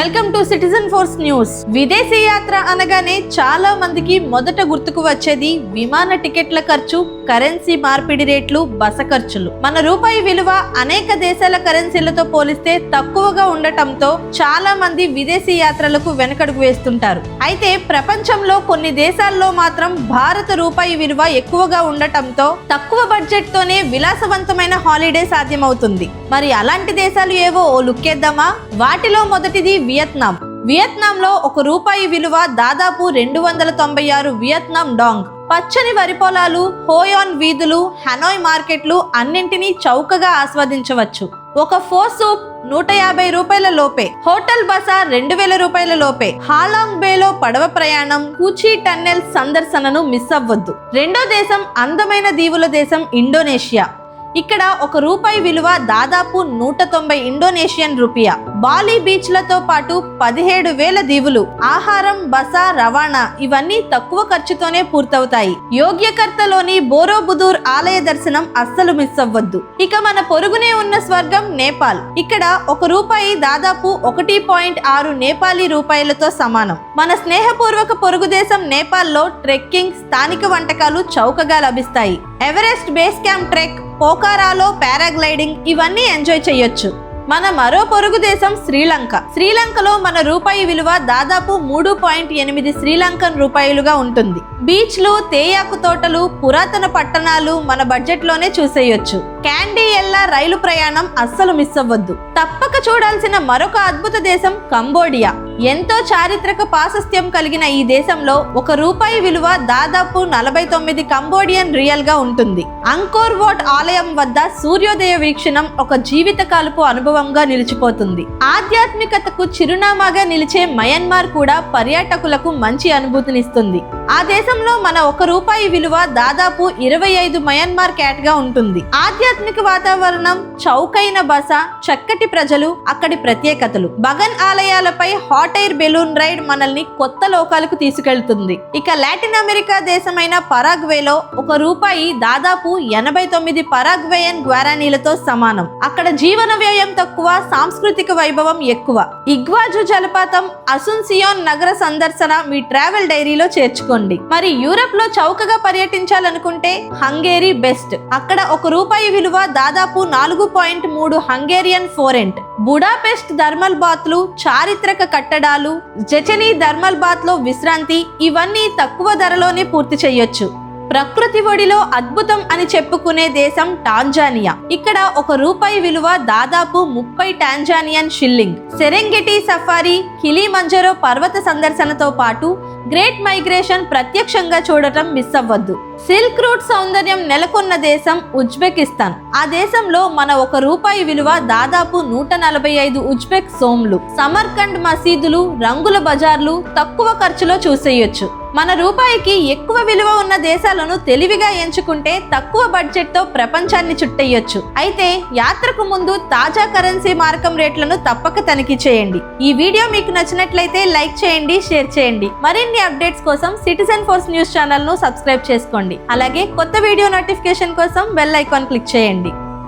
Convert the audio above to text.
Welcome to citizen force news. విదేశీ యాత్ర అనగానే చాలా మందికి మొదట గుర్తుకు వచ్చేది విమాన టికెట్ల ఖర్చు, కరెన్సీ మార్పిడి రేట్లు, బస ఖర్చులు. మన రూపాయి విలువ అనేక దేశాల కరెన్సీలతో పోలిస్తే తక్కువగా ఉండటంతో చాలా మంది విదేశీ యాత్రలకు వెనకడుగు వేస్తుంటారు. అయితే ప్రపంచంలో కొన్ని దేశాల్లో మాత్రం భారత రూపాయి విలువ ఎక్కువగా ఉండటంతో తక్కువ బడ్జెట్ తోనే విలాసవంతమైన హాలిడే సాధ్యమవుతుంది. మరి అలాంటి దేశాలు ఏవో ఓ లుక్కేద్దామా? వాటిలో మొదటిది వియత్నాం. వియత్నాంలో ఒక రూపాయి విలువ దాదాపు 296 వియత్నాం డాంగ్. పచ్చని వరి పొలాలు, హోయాన్ వీధులు, హనోయ్ మార్కెట్లు అన్నింటినీ చౌకగా ఆస్వాదించవచ్చు. ఒక ఫో సూప్ 150 రూపాయల లోపే, హోటల్ బస 2000 రూపాయల లోపే. హాలాంగ్ బేలో పడవ ప్రయాణం, కూచీ టన్నెల్ సందర్శనను మిస్ అవ్వద్దు. రెండో దేశం అందమైన దీవుల దేశం ఇండోనేషియా. ఇక్కడ ఒక రూపాయి విలువ దాదాపు 190 ఇండోనేషియన్ రూపియా. బాలి బీచ్లతో పాటు 17,000 దీవులు. ఆహారం, బస, రవాణా ఇవన్నీ తక్కువ ఖర్చుతోనే పూర్తవుతాయి. యోగ్యకర్తలోని బోరోబుదూర్ ఆలయ దర్శనం అస్సలు మిస్ అవ్వద్దు. ఇక మన పొరుగునే ఉన్న స్వర్గం నేపాల్. ఇక్కడ ఒక రూపాయి దాదాపు 1.6 నేపాలీ రూపాయలతో సమానం. మన స్నేహపూర్వక పొరుగు దేశం నేపాల్లో ట్రెక్కింగ్, స్థానిక వంటకాలు చౌకగా లభిస్తాయి. ఎవరెస్ట్ బేస్ క్యాంప్ ట్రెక్, పోఖారాలో పారాగ్లైడింగ్ ఇవన్నీ ఎంజాయ్ చేయొచ్చు. మన మరో పొరుగు దేశం శ్రీలంక. శ్రీలంకలో మన రూపాయి విలువ దాదాపు 3.8 శ్రీలంకన్ రూపాయలుగా ఉంటుంది. బీచ్లు, తేయాకు తోటలు, పురాతన పట్టణాలు మన బడ్జెట్ లోనే చూసేయొచ్చు. క్యాండీ ఎల్లా రైలు ప్రయాణం అస్సలు మిస్ అవ్వద్దు. తప్పక చూడాల్సిన మరొక అద్భుత దేశం కంబోడియా. ఎంతో చారిత్రక ప్రాశస్త్యం కలిగిన ఈ దేశంలో ఒక రూపాయి విలువ దాదాపు 49 కంబోడియన్ రియల్ గా ఉంటుంది. అంకోర్ వాట్ ఆలయం వద్ద సూర్యోదయ వీక్షణం ఒక జీవితకాలపు అనుభవంగా నిలిచిపోతుంది. ఆధ్యాత్మికతకు చిరునామాగా నిలిచే మయన్మార్ కూడా పర్యాటకులకు మంచి అనుభూతినిస్తుంది. ఆ దేశంలో మన ఒక రూపాయి విలువ దాదాపు 25 మయన్మార్ క్యాట్ గా ఉంటుంది. ఆధ్యాత్మిక వాతావరణం, చౌకైన బస, చక్కటి ప్రజలు, అక్కడి ప్రత్యేకతలు. బగన్ ఆలయాలపై హాట్ ఎయిర్ బెలూన్ రైడ్ మనల్ని కొత్త లోకాలకు తీసుకెళ్తుంది. ఇక లాటిన్ అమెరికా దేశమైన పరాగ్వేలో ఒక రూపాయి దాదాపు 89 పరాగ్వేయన్ గ్వారానీలతో సమానం. అక్కడ జీవన వ్యయం తక్కువ, సాంస్కృతిక వైభవం ఎక్కువ. ఇగ్వాజు జలపాతం, అసున్సియోన్ నగర సందర్శన మీ ట్రావెల్ డైరీలో చేర్చుకోండి. మరి యూరప్ లో చౌకగా పర్యటించాలనుకుంటే హంగేరీ బెస్ట్. అక్కడ ఒక రూపాయి విలువ దాదాపు 4.3 హంగేరియన్ ఫోరెంట్. బుడాపెస్ట్ థర్మల్ బాత్లు, చారిత్రక కట్టడాలు, జెచెనీ థర్మల్ బాత్ లో విశ్రాంతి ఇవన్నీ తక్కువ ధరలోనే పూర్తి చేయొచ్చు. ప్రకృతి ఒడిలో అద్భుతం అని చెప్పుకునే దేశం టాంజానియా. ఇక్కడ ఒక రూపాయి విలువ దాదాపు 30 టాంజానియన్ షిల్లింగ్. సెరెంగెటీ సఫారీ, కిలిమంజరో పర్వత సందర్శనతో పాటు గ్రేట్ మైగ్రేషన్ ప్రత్యక్షంగా చూడటం మిస్ అవ్వద్దు. సిల్క్ రూట్ సౌందర్యం నెలకొన్న దేశం ఉజ్బెకిస్తాన్. ఆ దేశంలో మన ఒక రూపాయి విలువ దాదాపు 145 ఉజ్బెక్ సోమ్లు. సమర్కండ్ మసీదులు, రంగుల బజార్లు తక్కువ ఖర్చులో చూసేయొచ్చు. మన రూపాయికి ఎక్కువ విలువ ఉన్న దేశాలను తెలివిగా ఎంచుకుంటే తక్కువ బడ్జెట్ తో ప్రపంచాన్ని చుట్టేయొచ్చు. అయితే యాత్రకు ముందు తాజా కరెన్సీ మార్కం రేట్లను తప్పక తనిఖీ చేయండి. ఈ వీడియో మీకు నచ్చినట్లయితే లైక్ చేయండి, షేర్ చేయండి. మరిన్ని అప్డేట్స్ కోసం సిటిజన్ ఫోర్స్ న్యూస్ ఛానల్ ను సబ్స్క్రైబ్ చేసుకోండి. అలాగే కొత్త వీడియో నోటిఫికేషన్ కోసం బెల్ ఐకాన్ క్లిక్ చేయండి.